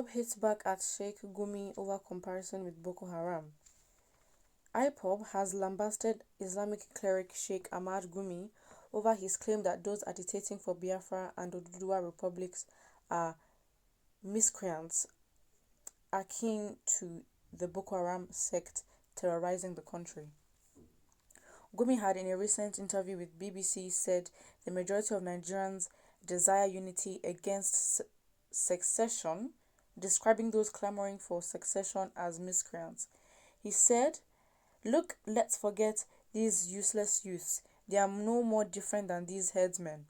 IPOB hits back at Sheikh Gumi over comparison with Boko Haram. IPOB has lambasted Islamic cleric Sheikh Ahmad Gumi over his claim that those agitating for Biafra and Oduduwa republics are miscreants akin to the Boko Haram sect terrorizing the country. Gumi had, in a recent interview with BBC, said the majority of Nigerians desire unity against secession, describing those clamoring for secession as miscreants. He said, "Look, let's forget these useless youths. They are no more different than these headsmen.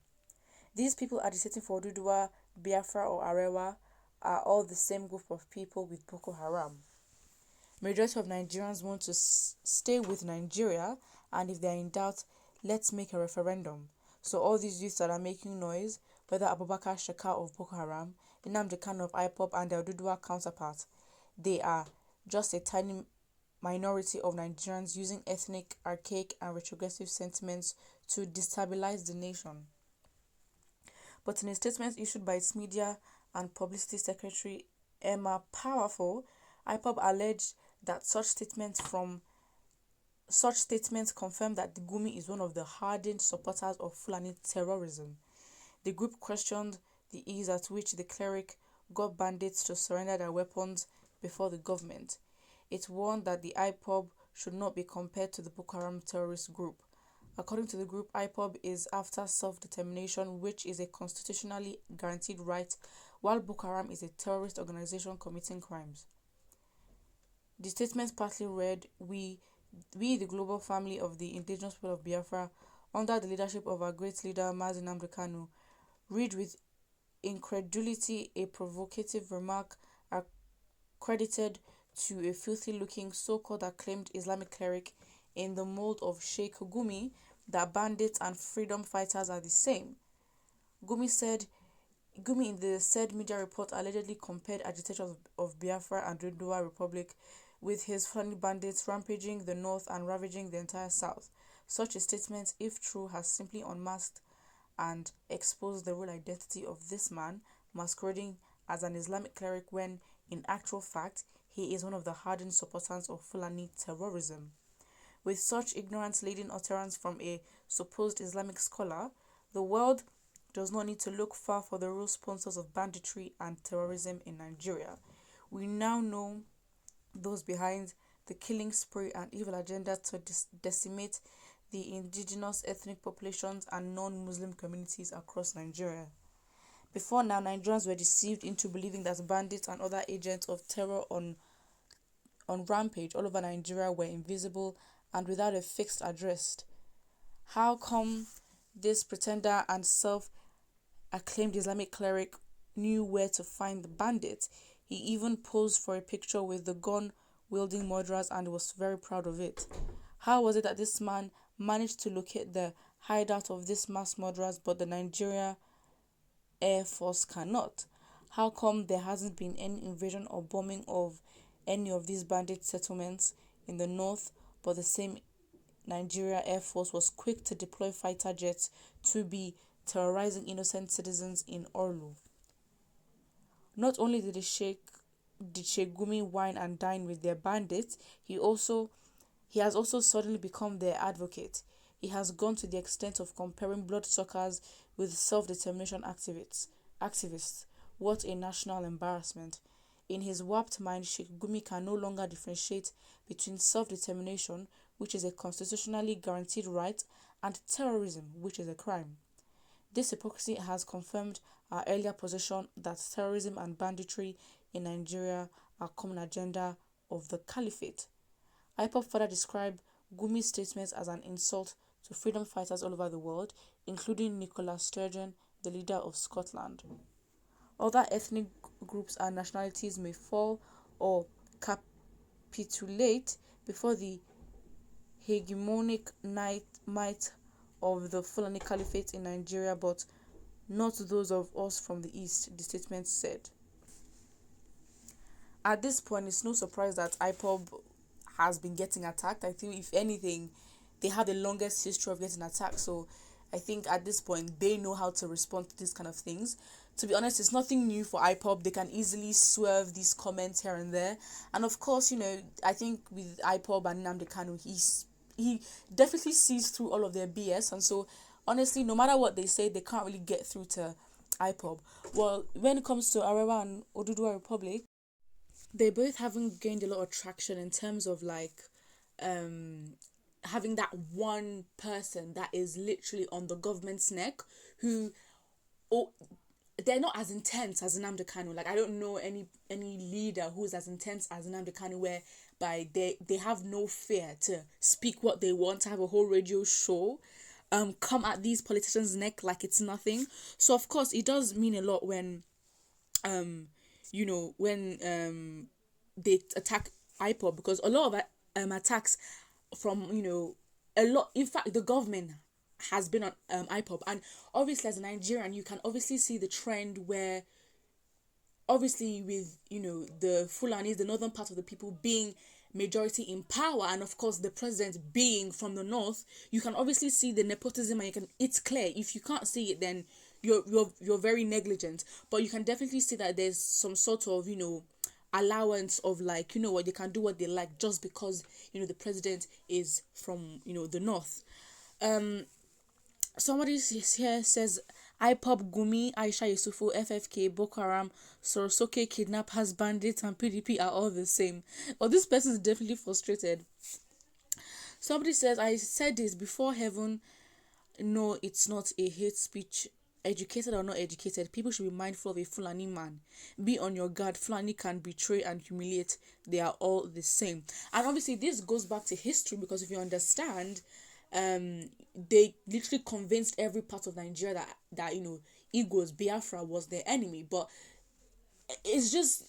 These people agitating for Oduduwa, Biafra or Arewa are all the same group of people with Boko Haram. Majority of Nigerians want to stay with Nigeria, and if they are in doubt, let's make a referendum. So all these youths that are making noise, whether Abubakar Shekau of Boko Haram, Nnamdi Kanu of IPOB and their Oduduwa counterparts, they are just a tiny minority of Nigerians using ethnic, archaic and retrogressive sentiments to destabilize the nation." But in a statement issued by its media and publicity secretary Emma Powerful, IPOB alleged that such statements confirm that the Gumi is one of the hardened supporters of Fulani terrorism. The group questioned the ease at which the cleric got bandits to surrender their weapons before the government. It warned that the IPOB should not be compared to the Boko Haram terrorist group. According to the group, IPOB is after self-determination, which is a constitutionally guaranteed right, while Boko Haram is a terrorist organization committing crimes. The statement partly read, We, the global family of the indigenous people of Biafra, under the leadership of our great leader, Mazi Nnamdi Kanu, read with incredulity a provocative remark accredited to a filthy-looking so-called acclaimed Islamic cleric in the mold of Sheikh Gumi that bandits and freedom fighters are the same. Gumi in the said media report allegedly compared agitators of Biafra and Oduduwa Republic with his Fulani bandits rampaging the north and ravaging the entire south. Such a statement, if true, has simply unmasked and exposed the real identity of this man, masquerading as an Islamic cleric when, in actual fact, he is one of the hardened supporters of Fulani terrorism. With such ignorance-laden utterance from a supposed Islamic scholar, the world does not need to look far for the real sponsors of banditry and terrorism in Nigeria. We now know those behind the killing spree and evil agenda to decimate the indigenous ethnic populations and non-Muslim communities across Nigeria. Before now, Nigerians were deceived into believing that bandits and other agents of terror on rampage all over Nigeria were invisible and without a fixed address. How come this pretender and self-acclaimed Islamic cleric knew where to find the bandits? He even posed for a picture with the gun-wielding murderers and was very proud of it. How was it that this man managed to locate the hideout of these mass murderers but the Nigeria Air Force cannot? How come there hasn't been any invasion or bombing of any of these bandit settlements in the north, but the same Nigeria Air Force was quick to deploy fighter jets to be terrorizing innocent citizens in Orlu? Not only did Sheikh Gumi wine and dine with their bandits, he has also suddenly become their advocate. He has gone to the extent of comparing bloodsuckers with self-determination activists. What a national embarrassment. In his warped mind, Sheikh Gumi can no longer differentiate between self-determination, which is a constitutionally guaranteed right, and terrorism, which is a crime. This hypocrisy has confirmed our earlier position that terrorism and banditry in Nigeria are common agenda of the caliphate. IPOB further described Gumi's statements as an insult to freedom fighters all over the world, including Nicola Sturgeon, the leader of Scotland. Other ethnic groups and nationalities may fall or capitulate before the hegemonic might of the Fulani Caliphate in Nigeria, but not those of us from the East, the statement said. At this point, it's no surprise that IPOB has been getting attacked. I think, if anything, they have the longest history of getting attacked. So I think at this point, they know how to respond to these kind of things. to be honest, it's nothing new for IPOB. They can easily swerve these comments here and there. And of course, I think with IPOB and Nnamdi Kanu, he definitely sees through all of their BS. And so, honestly, no matter what they say, they can't really get through to IPOB. Well, when it comes to Arewa and Oduduwa Republic, they both haven't gained a lot of traction in terms of having that one person that is literally on the government's neck who, they're not as intense as Nnamdi Kanu. Like, I don't know any leader who's as intense as Nnamdi Kanu, whereby they have no fear to speak what they want, to have a whole radio show, come at these politicians' neck like it's nothing. So of course it does mean a lot when they attack IPOB, because a lot of attacks from a lot, in fact the government has been on IPOB. And obviously as a Nigerian, you can obviously see the trend where obviously with the Fulanis, the northern part of the people, being majority in power, and of course the president being from the north, you can obviously see the nepotism, and it's clear. If you can't see it, then you're very negligent. But you can definitely see that there's some sort of allowance of they can do what they like just because the president is from the north. Somebody here says IPOB, Gumi, Aisha Yusufu, FFK, Boko Haram, Sorosoke, kidnappers, bandits, and PDP are all the same. Well, this person is definitely frustrated. Somebody says, I said this before heaven. No, it's not a hate speech. Educated or not educated, people should be mindful of a Fulani man. Be on your guard. Fulani can betray and humiliate. They are all the same. And obviously this goes back to history, because if you understand, they literally convinced every part of Nigeria that Igbo's Biafra was their enemy. But it's just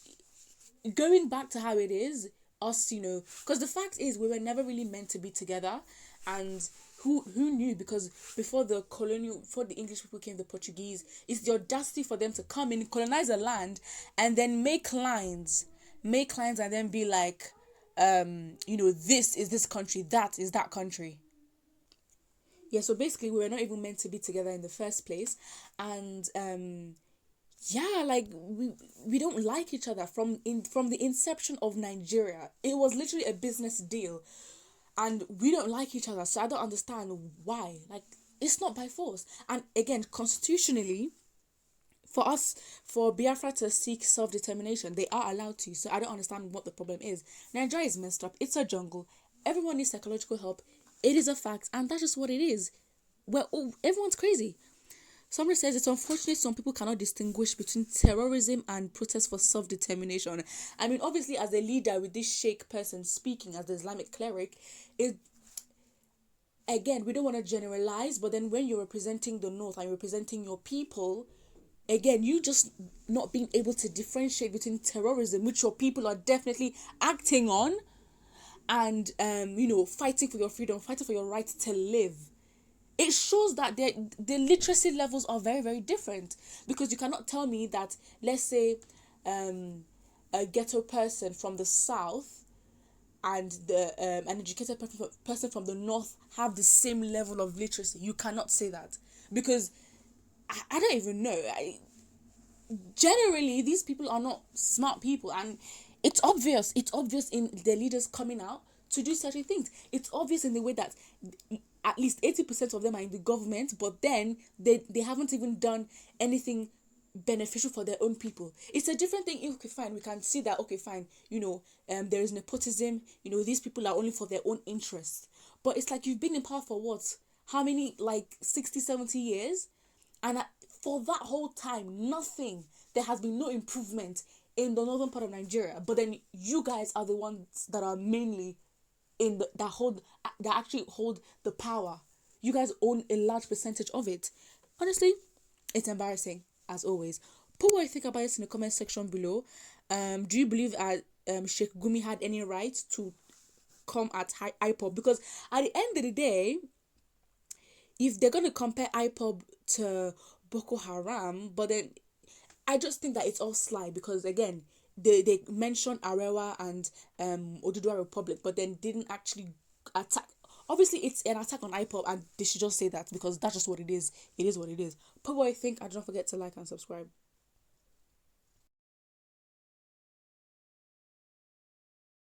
going back to how it is, us, because the fact is we were never really meant to be together. And who knew? Because before the English people came, the Portuguese, it's the audacity for them to come in, colonize a land, and then make lines, and then be like, this is this country, that is that country. Yeah, so basically we were not even meant to be together in the first place. And we don't like each other from the inception of Nigeria. It was literally a business deal, and we don't like each other. So I don't understand why. It's not by force. And again, constitutionally, for Biafra to seek self-determination, they are allowed to. So I don't understand what the problem is. Nigeria is messed up. It's a jungle. Everyone needs psychological help. It is a fact, and that's just what it is. Everyone's crazy. Somebody says it's unfortunate some people cannot distinguish between terrorism and protest for self-determination. I mean, obviously, as a leader with this Sheikh person speaking as the Islamic cleric, again, we don't want to generalize, but then when you're representing the North and you're representing your people, again, you just not being able to differentiate between terrorism, which your people are definitely acting on, and fighting for your freedom, fighting for your right to live. It shows that the literacy levels are very, very different, because you cannot tell me that, let's say, a ghetto person from the south and an educated person from the north have the same level of literacy. You cannot say that, because I don't even know. Generally, these people are not smart people, and it's obvious. It's obvious in the leaders coming out to do certain things. It's obvious in the way that at least 80% of them are in the government, but then they haven't even done anything beneficial for their own people. It's a different thing. Okay, fine, we can see that, okay, fine, there is nepotism, these people are only for their own interests. But it's like, you've been in power for what? How many, 60, 70 years? And for that whole time, nothing. There has been no improvement in the northern part of Nigeria. But then you guys are the ones that are mainly that actually hold the power. You guys own a large percentage of it. Honestly, it's embarrassing, as always. Put what you think about this in the comment section below. Do you believe Sheikh Gumi had any right to come at IPOB? Because at the end of the day, if they're going to compare IPOB to Boko Haram, but then I just think that it's all sly, because again, they mentioned Arewa and Oduduwa Republic, but then didn't actually attack. Obviously, it's an attack on IPOB, and they should just say that, because that's just what it is. It is what it is. Put what you think, and don't forget to like and subscribe.